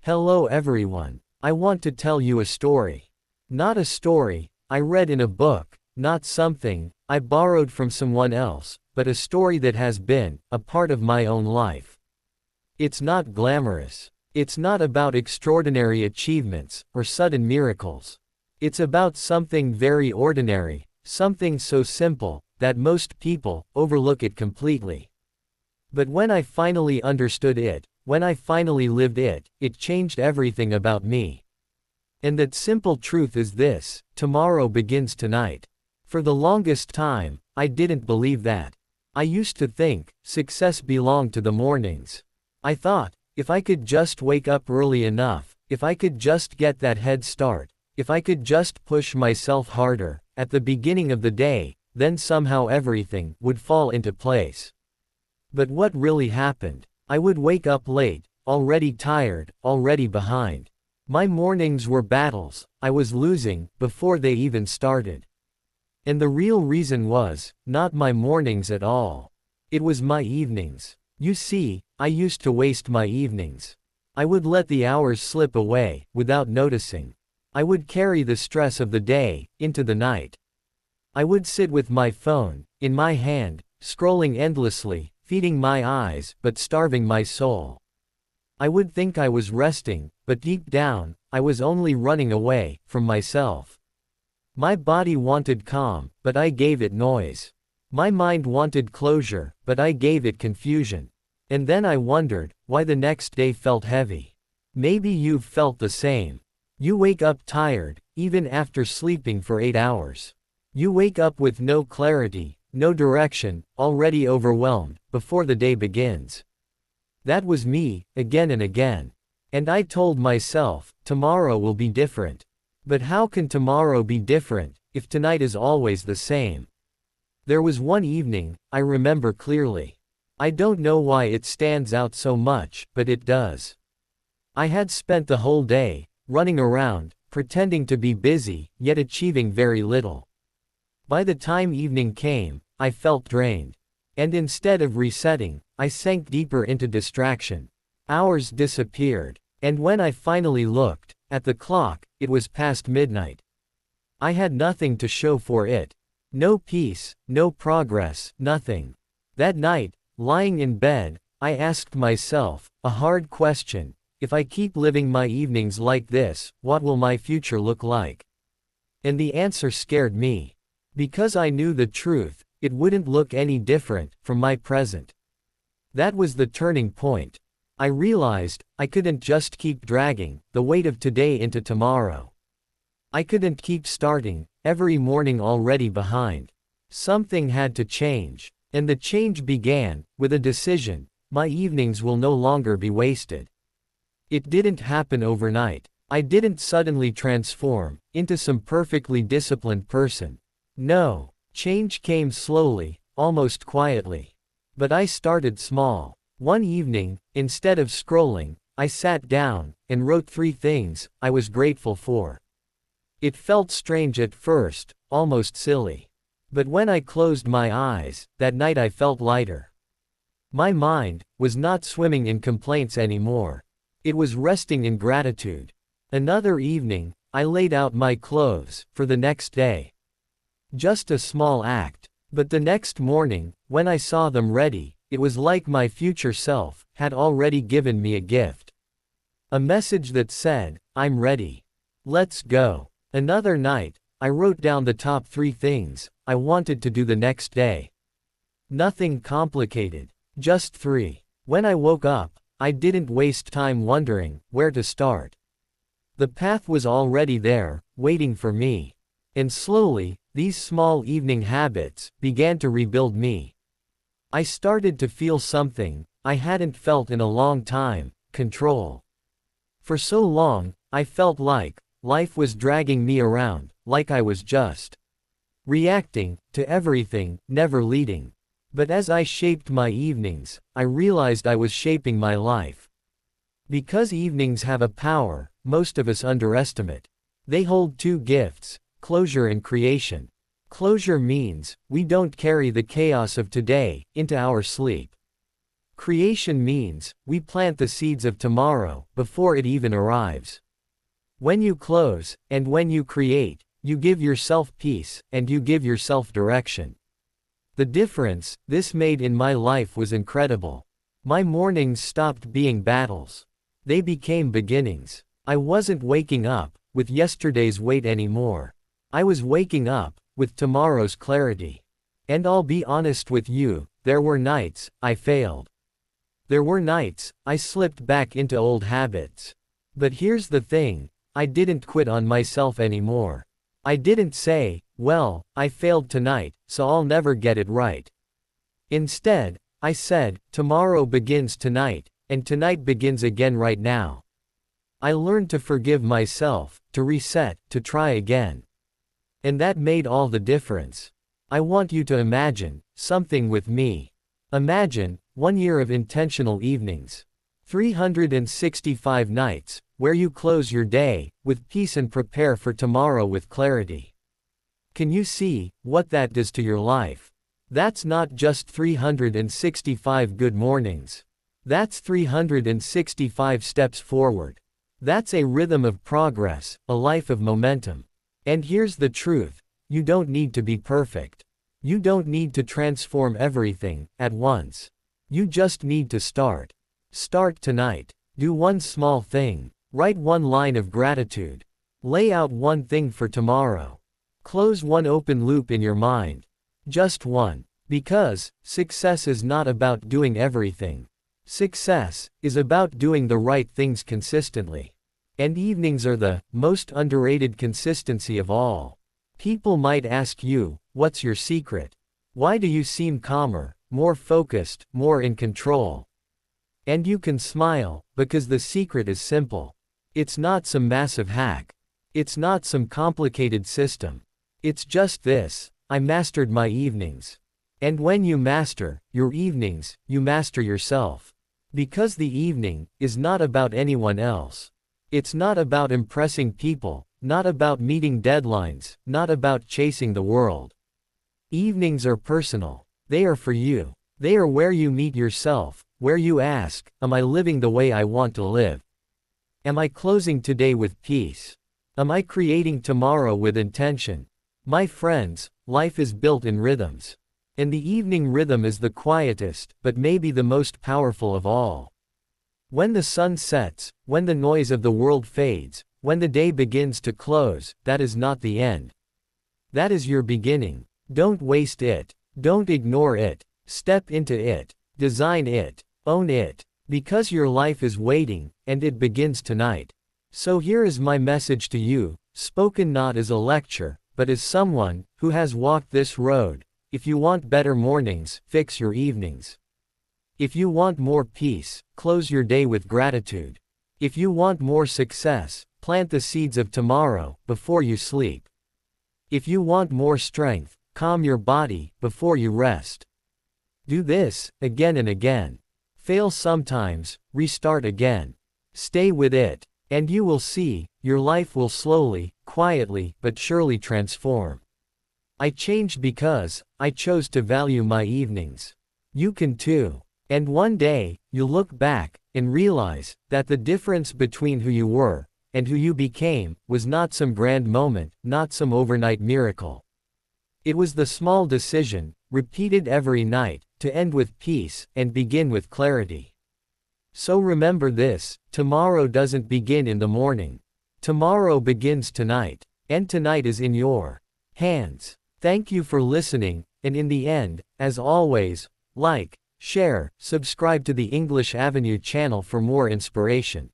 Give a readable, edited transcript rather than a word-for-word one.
Hello everyone. I want to tell you a story. Not a story I read in a book, not something I borrowed from someone else, but a story that has been a part of my own life. It's not glamorous. It's not about extraordinary achievements or sudden miracles. It's about something very ordinary, something so simple that most people overlook it completely. But when I finally understood it, when I finally lived it, it changed everything about me. And that simple truth is this: tomorrow begins tonight. For the longest time, I didn't believe that. I used to think success belonged to the mornings. I thought, if I could just wake up early enough, if I could just get that head start, if I could just push myself harder at the beginning of the day, then somehow everything would fall into place. But what really happened? I would wake up late, already tired, already behind. My mornings were battles I was losing before they even started. And the real reason was not my mornings at all. It was my evenings. You see, I used to waste my evenings. I would let the hours slip away without noticing. I would carry the stress of the day into the night. I would sit with my phone in my hand, scrolling endlessly, feeding my eyes but starving my soul. I would think I was resting, but deep down, I was only running away from myself. My body wanted calm, but I gave it noise. My mind wanted closure, but I gave it confusion. And then I wondered why the next day felt heavy. Maybe you've felt the same. You wake up tired, even after sleeping for 8 hours. You wake up with no clarity, no direction, already overwhelmed before the day begins. That was me, again and again. And I told myself, tomorrow will be different. But how can tomorrow be different if tonight is always the same? There was one evening I remember clearly. I don't know why it stands out so much, but it does. I had spent the whole day running around, pretending to be busy, yet achieving very little. By the time evening came, I felt drained. And instead of resetting, I sank deeper into distraction. Hours disappeared. And when I finally looked at the clock, it was past midnight. I had nothing to show for it. No peace, no progress, nothing. That night, lying in bed, I asked myself a hard question: if I keep living my evenings like this, what will my future look like? And the answer scared me. Because I knew the truth, it wouldn't look any different from my present. That was the turning point. I realized I couldn't just keep dragging the weight of today into tomorrow. I couldn't keep starting every morning already behind. Something had to change. And the change began with a decision: my evenings will no longer be wasted. It didn't happen overnight. I didn't suddenly transform into some perfectly disciplined person. No, change came slowly, almost quietly. But I started small. One evening, instead of scrolling, I sat down and wrote 3 things I was grateful for. It felt strange at first, almost silly. But when I closed my eyes, that night I felt lighter. My mind was not swimming in complaints anymore. It was resting in gratitude. Another evening, I laid out my clothes for the next day. Just a small act. But the next morning, when I saw them ready, it was like my future self had already given me a gift. A message that said, "I'm ready. Let's go." Another night, I wrote down the top 3 things I wanted to do the next day. Nothing complicated. Just 3. When I woke up, I didn't waste time wondering where to start. The path was already there, waiting for me. And slowly, these small evening habits began to rebuild me. I started to feel something I hadn't felt in a long time: control. For so long, I felt like life was dragging me around, like I was just reacting to everything, never leading. But as I shaped my evenings, I realized I was shaping my life. Because evenings have a power most of us underestimate. They hold 2 gifts: closure and creation. Closure means we don't carry the chaos of today into our sleep. Creation means, we plant the seeds of tomorrow, before it even arrives. When you close, and when you create, you give yourself peace, and you give yourself direction. The difference this made in my life was incredible. My mornings stopped being battles. They became beginnings. I wasn't waking up with yesterday's weight anymore. I was waking up with tomorrow's clarity. And I'll be honest with you, there were nights I failed. There were nights I slipped back into old habits. But here's the thing, I didn't quit on myself anymore. I didn't say, well, I failed tonight, so I'll never get it right. Instead, I said, tomorrow begins tonight, and tonight begins again right now. I learned to forgive myself, to reset, to try again. And that made all the difference. I want you to imagine something with me. Imagine 1 year of intentional evenings. 365 nights, where you close your day with peace and prepare for tomorrow with clarity. Can you see what that does to your life? That's not just 365 good mornings. That's 365 steps forward. That's a rhythm of progress, a life of momentum. And here's the truth, you don't need to be perfect. You don't need to transform everything at once. You just need to start. Start tonight. Do one small thing. Write one line of gratitude. Lay out one thing for tomorrow. Close one open loop in your mind. Just one. Because success is not about doing everything. Success is about doing the right things consistently. And evenings are the most underrated consistency of all. People might ask you, what's your secret? Why do you seem calmer, more focused, more in control? And you can smile, because the secret is simple. It's not some massive hack. It's not some complicated system. It's just this, I mastered my evenings. And when you master your evenings, you master yourself. Because the evening is not about anyone else. It's not about impressing people, not about meeting deadlines, not about chasing the world. Evenings are personal. They are for you. They are where you meet yourself, where you ask, am I living the way I want to live? Am I closing today with peace? Am I creating tomorrow with intention? My friends, life is built in rhythms. And the evening rhythm is the quietest, but maybe the most powerful of all. When the sun sets, when the noise of the world fades, when the day begins to close, that is not the end. That is your beginning. Don't waste it. Don't ignore it. Step into it. Design it. Own it. Because your life is waiting, and it begins tonight. So here is my message to you, spoken not as a lecture, but as someone who has walked this road. If you want better mornings, fix your evenings. If you want more peace, close your day with gratitude. If you want more success, plant the seeds of tomorrow before you sleep. If you want more strength, calm your body before you rest. Do this again and again. Fail sometimes, restart again. Stay with it, and you will see, your life will slowly, quietly, but surely transform. I changed because I chose to value my evenings. You can too. And one day, you'll look back and realize that the difference between who you were and who you became was not some grand moment, not some overnight miracle. It was the small decision, repeated every night, to end with peace and begin with clarity. So remember this, tomorrow doesn't begin in the morning. Tomorrow begins tonight, and tonight is in your hands. Thank you for listening, and in the end, as always, like, share, subscribe to the English Avenue channel for more inspiration.